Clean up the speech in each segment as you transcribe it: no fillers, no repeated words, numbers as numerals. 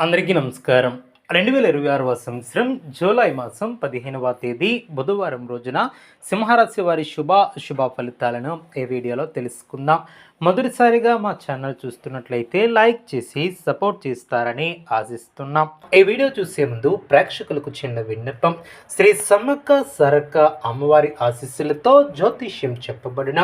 అందరికీ నమస్కారం. 2026వ సంవత్సరం జూలై మాసం 15వ తేదీ బుధవారం రోజున సింహరాశి వారి శుభ ఫలితాలను ఈ వీడియోలో తెలుసుకుందాం. మొదటిసారిగా మా ఛానల్ చూస్తున్నట్లయితే లైక్ చేసి సపోర్ట్ చేస్తారని ఆశిస్తున్నాం. ఈ వీడియో చూసే ముందు ప్రేక్షకులకు చిన్న విన్నపం. శ్రీ సమ్మక్క సారక్క అమ్మవారి ఆశీస్సులతో జ్యోతిష్యం చెప్పబడిన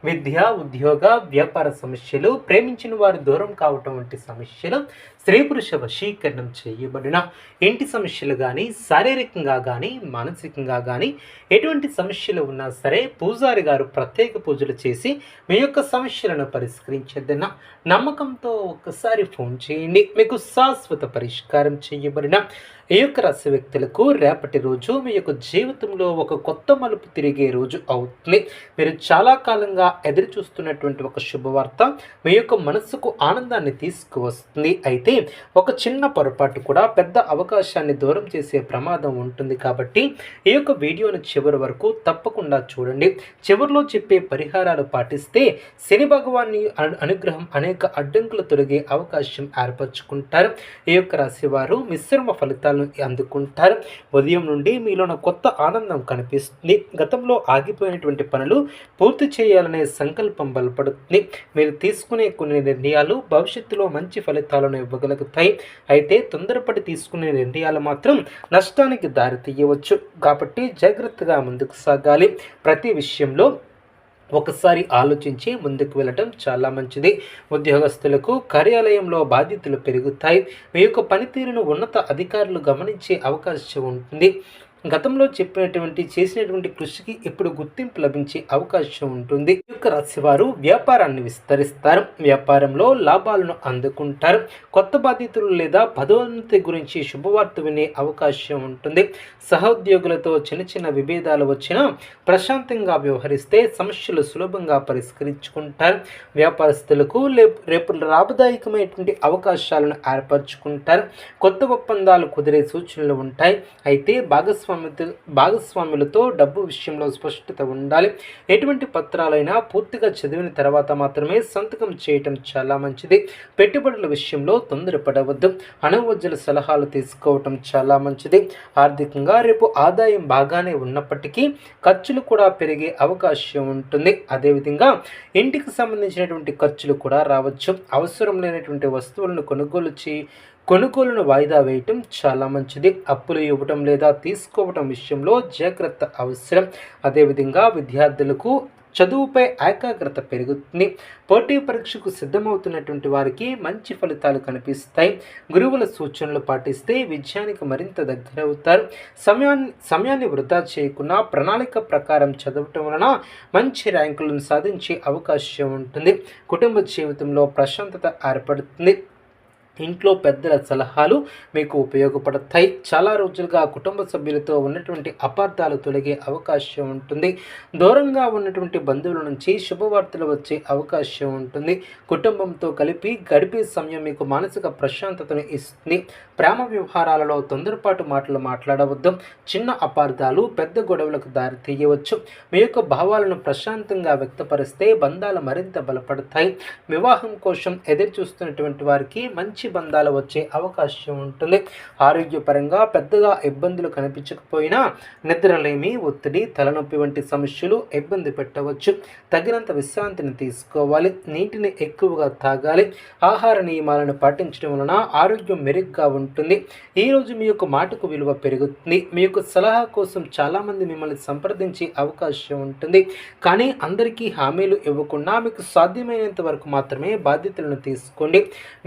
విద్య, ఉద్యోగ, వ్యాపార సమస్యలు, ప్రేమించిన వారు దూరం కావటం వంటి సమస్యలు, స్త్రీ పురుష వశీకరణం చేయబడిన ఇంటి సమస్యలు కానీ, శారీరకంగా కానీ, మానసికంగా కానీ ఎటువంటి సమస్యలు ఉన్నా సరే పూజారి గారు ప్రత్యేక పూజలు చేసి మీ యొక్క సమస్యలను పరిష్కరించేదన్న నమ్మకంతో ఒక్కసారి ఫోన్ చేయండి. మీకు శాశ్వత పరిష్కారం చేయబడిన ఈ యొక్క రాశి వ్యక్తులకు రేపటి రోజు మీ యొక్క జీవితంలో ఒక కొత్త మలుపు తిరిగే రోజు అవుతుంది. మీరు చాలా కాలంగా ఎదురు చూస్తున్నటువంటి ఒక శుభవార్త మీ యొక్క మనస్సుకు ఆనందాన్ని తీసుకువస్తుంది. అయితే ఒక చిన్న పొరపాటు కూడా పెద్ద అవకాశాన్ని దూరం చేసే ప్రమాదం ఉంటుంది. కాబట్టి ఈ యొక్క వీడియోను చివరి వరకు తప్పకుండా చూడండి. చివరిలో చెప్పే పరిహారాలు పాటిస్తే శని భగవాన్ని అనుగ్రహం అనేక అడ్డంకులు తొలగే అవకాశం ఏర్పరచుకుంటారు. ఈ యొక్క రాశి వారు మిశ్రమ ఫలితాలను అందుకుంటారు. ఉదయం నుండి మీలోన కొత్త ఆనందం కనిపిస్తుంది. గతంలో ఆగిపోయినటువంటి పనులు పూర్తి చేయాలనే సంకల్పం బలపడుతుంది. మీరు తీసుకునే కొన్ని నిర్ణయాలు భవిష్యత్తులో మంచి ఫలితాలను ఇవ్వగలుగుతాయి. అయితే తొందరపడి తీసుకునే నిర్ణయాలు మాత్రం నష్టానికి దారితీయవచ్చు. కాబట్టి జాగ్రత్తగా ముందుకు సాగాలి. ప్రతి విషయంలో ఒకసారి ఆలోచించి ముందుకు వెళ్ళటం చాలా మంచిది. ఉద్యోగస్తులకు కార్యాలయంలో బాధ్యతలు పెరుగుతాయి. మీ యొక్క పనితీరును ఉన్నత అధికారులు గమనించే అవకాశం ఉంటుంది. గతంలో చేసినటువంటి కృషికి ఇప్పుడు గుర్తింపు లభించే అవకాశం ఉంటుంది. ఈ యొక్క రాశివారు వ్యాపారాన్ని విస్తరిస్తారు. వ్యాపారంలో లాభాలను అందుకుంటారు. కొత్త బాధ్యతలు లేదా పదోన్నతి గురించి శుభవార్త వినే అవకాశం ఉంటుంది. సహోద్యోగులతో చిన్న విభేదాలు వచ్చినా ప్రశాంతంగా వ్యవహరిస్తే సమస్యలు సులభంగా పరిష్కరించుకుంటారు. వ్యాపారస్తులకు రేపు లాభదాయకమైనటువంటి అవకాశాలను ఏర్పరచుకుంటారు. కొత్త ఒప్పందాలు కుదిరే సూచనలు ఉంటాయి. అయితే భాగస్వాములతో డబ్బు విషయంలో స్పష్టత ఉండాలి. ఎటువంటి పత్రాలైనా పూర్తిగా చదివిన తర్వాత మాత్రమే సంతకం చేయటం చాలా మంచిది. పెట్టుబడుల విషయంలో తొందరపడవద్దు. అనువజ్జల సలహాలు తీసుకోవటం చాలా మంచిది. ఆర్థికంగా రేపు ఆదాయం బాగానే ఉన్నప్పటికీ ఖర్చులు కూడా పెరిగే అవకాశం ఉంటుంది. అదేవిధంగా ఇంటికి సంబంధించినటువంటి ఖర్చులు కూడా రావచ్చు. అవసరం లేనటువంటి వస్తువులను కొనుగోలును వాయిదా వేయటం చాలా మంచిది. అప్పులు ఇవ్వటం లేదా తీసుకోవటం విషయంలో జాగ్రత్త అవసరం. అదేవిధంగా విద్యార్థులకు చదువుపై ఏకాగ్రత పెరుగుతుంది. పోటీ పరీక్షకు సిద్ధమవుతున్నటువంటి వారికి మంచి ఫలితాలు కనిపిస్తాయి. గురువుల సూచనలు పాటిస్తే విజయానికి మరింత దగ్గరవుతారు. సమయాన్ని వృధా చేయకుండా ప్రణాళిక ప్రకారం చదవటం వలన మంచి ర్యాంకులను సాధించే అవకాశం ఉంటుంది. కుటుంబ జీవితంలో ప్రశాంతత ఏర్పడుతుంది. ఇంట్లో పెద్దల సలహాలు మీకు ఉపయోగపడతాయి. చాలా రోజులుగా కుటుంబ సభ్యులతో ఉన్నటువంటి అపార్థాలు తొలగే అవకాశం ఉంటుంది. దూరంగా ఉన్నటువంటి బంధువుల నుంచి శుభవార్తలు వచ్చే అవకాశం ఉంటుంది. కుటుంబంతో కలిపి గడిపే సమయం మీకు మానసిక ప్రశాంతతను ఇస్తుంది. ప్రేమ వ్యవహారాలలో తొందరపాటు మాటలు మాట్లాడవద్దు. చిన్న అపార్థాలు పెద్ద గొడవలకు దారి తీయవచ్చు. మీ యొక్క భావాలను ప్రశాంతంగా వ్యక్తపరిస్తే బంధాలు మరింత బలపడతాయి. వివాహం కోసం ఎదురు చూస్తున్నటువంటి వారికి మంచి బంధాలు వచ్చే అవకాశం ఉంటుంది. ఆరోగ్యపరంగా పెద్దగా ఇబ్బందులు కనిపించకపోయినా నిద్రలేమి, ఒత్తిడి, తలనొప్పి వంటి సమస్యలు ఇబ్బంది పెట్టవచ్చు. తగినంత విశ్రాంతిని తీసుకోవాలి. నీటిని ఎక్కువగా తాగాలి. ఆహార నియమాలను పాటించడం వలన ఆరోగ్యం మెరుగ్గా ఉంటుంది. ఈరోజు మీ యొక్క మాటకు విలువ పెరుగుతుంది. మీ యొక్క సలహా కోసం చాలామంది మిమ్మల్ని సంప్రదించే అవకాశం ఉంటుంది. కానీ అందరికీ హామీలు ఇవ్వకుండా మీకు సాధ్యమైనంత వరకు మాత్రమే బాధ్యతలను తీసుకోండి.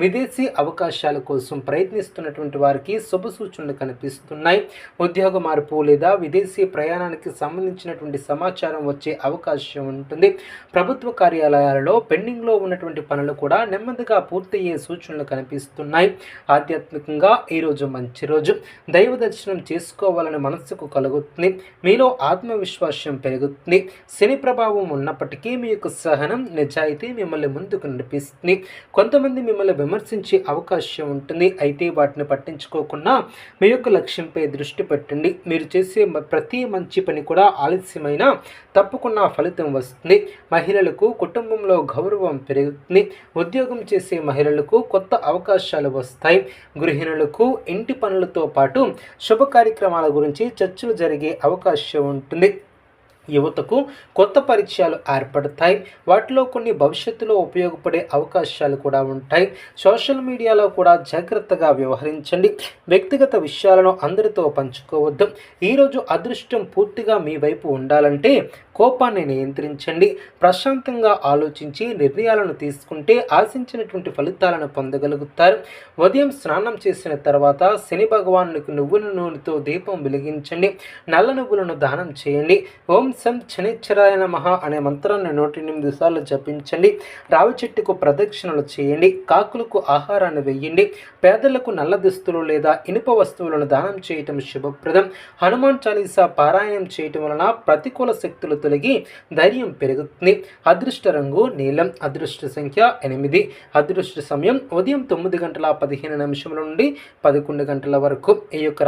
విదేశీ అవకాశాల కోసం ప్రయత్నిస్తున్నటువంటి వారికి శుభ సూచనలు కనిపిస్తున్నాయి. ఉద్యోగ మార్పు లేదా విదేశీ ప్రయాణానికి సంబంధించినటువంటి సమాచారం వచ్చే అవకాశం ఉంటుంది. ప్రభుత్వ కార్యాలయాలలో పెండింగ్లో ఉన్నటువంటి పనులు కూడా నెమ్మదిగా పూర్తయ్యే సూచనలు కనిపిస్తున్నాయి. ఆధ్యాత్మికంగా ఈరోజు మంచి రోజు. దైవ దర్శనం చేసుకోవాలని మనస్సుకు కలుగుతుంది. మీలో ఆత్మవిశ్వాసం పెరుగుతుంది. శని ప్రభావం ఉన్నప్పటికీ మీ యొక్క సహనం, నిజాయితీ మిమ్మల్ని ముందుకు నడిపిస్తుంది. కొంతమంది మిమ్మల్ని విమర్శించే అవకాశం ఉంటుంది. అయితే వాటిని పట్టించుకోకుండా మీ యొక్క లక్ష్యంపై దృష్టి పెట్టండి. మీరు చేసే ప్రతి మంచి పని కూడా ఆలస్యమైన తప్పకుండా ఫలితం వస్తుంది. మహిళలకు కుటుంబంలో గౌరవం పెరుగుతుంది. ఉద్యోగం చేసే మహిళలకు కొత్త అవకాశాలు వస్తాయి. గృహిణులకు ఇంటి పనులతో పాటు శుభ కార్యక్రమాల గురించి చర్చలు జరిగే అవకాశం ఉంటుంది. యువతకు కొత్త పరిచయాలు ఏర్పడతాయి. వాటిలో కొన్ని భవిష్యత్తులో ఉపయోగపడే అవకాశాలు కూడా ఉంటాయి. సోషల్ మీడియాలో కూడా జాగ్రత్తగా వ్యవహరించండి. వ్యక్తిగత విషయాలను అందరితో పంచుకోవద్దు. ఈరోజు అదృష్టం పూర్తిగా మీ వైపు ఉండాలంటే కోపాన్ని నియంత్రించండి. ప్రశాంతంగా ఆలోచించి నిర్ణయాలను తీసుకుంటే ఆశించినటువంటి ఫలితాలను పొందగలుగుతారు. ఉదయం స్నానం చేసిన తర్వాత శని భగవానునికి నువ్వుల నూనెతో దీపం వెలిగించండి. నల్ల నువ్వులను దానం చేయండి. ఓం సం శనిశ్చరాయ నమః అనే మంత్రాన్ని 108 సార్లు జపించండి. రావి చెట్టుకు ప్రదక్షిణలు చేయండి. కాకులకు ఆహారాన్ని వెయ్యండి. పేదలకు నల్ల దుస్తులు లేదా ఇనుప వస్తువులను దానం చేయటం శుభప్రదం. హనుమాన్ చాలీసా పారాయణం చేయటం వలన ప్రతికూల శక్తులు తొలగి ధైర్యం పెరుగుతుంది. అదృష్ట రంగు నీలం. అదృష్ట సంఖ్య 8. అదృష్ట సమయం ఉదయం 9 గంటల 15 నిమిషముల నుండి 11 గంటల వరకు. ఈ యొక్క